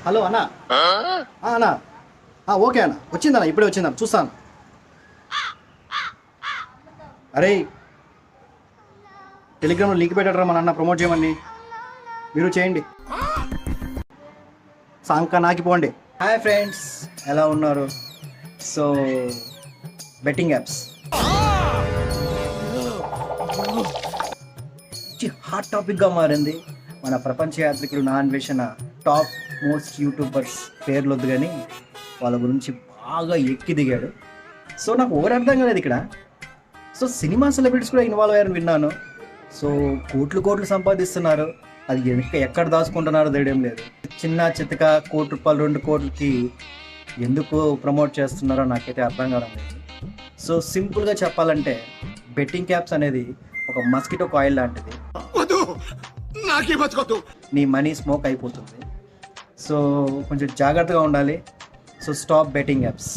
Hello అన్నా అన్నా okay అన్న వచ్చిందన్న ఇప్పుడే వచ్చిందన్న చూస్తాను. అరే టెలిగ్రామ్లో లింక్ పెట్టారా మన అన్న ప్రమోట్ చేయమని, మీరు చేయండి. సాంక నాకిపోండి. హాయ్ ఫ్రెండ్స్, ఎలా ఉన్నారు? సో బెట్టింగ్ యాప్స్ హాట్ టాపిక్గా మారింది. మన ప్రపంచ యాత్రికులు నా అన్వేషణ టాప్ మోస్ట్ యూట్యూబర్స్ పేర్లు వద్దు కానీ వాళ్ళ గురించి బాగా ఎక్కి దిగాడు. సో నాకు ఒకటి అర్థం కాలేదు ఇక్కడ. సో సినిమా సెలబ్రిటీస్ కూడా ఇన్వాల్వ్ అయ్యారని విన్నాను. సో కోట్లు కోట్లు సంపాదిస్తున్నారు, అది ఎక్కడ దాచుకుంటున్నారో తెలియడం లేదు. చిన్న చిత్తక ₹1 2 కోట్లకి ఎందుకు ప్రమోట్ చేస్తున్నారో నాకైతే అర్థం కావడం లేదు. సో సింపుల్గా చెప్పాలంటే బెట్టింగ్ యాప్స్ అనేది ఒక మస్కిటో కాయిల్ లాంటిది. నీ మనీ స్మోక్ అయిపోతుంది. సో కొంచెం జాగ్రత్తగా ఉండాలి. So stop betting apps.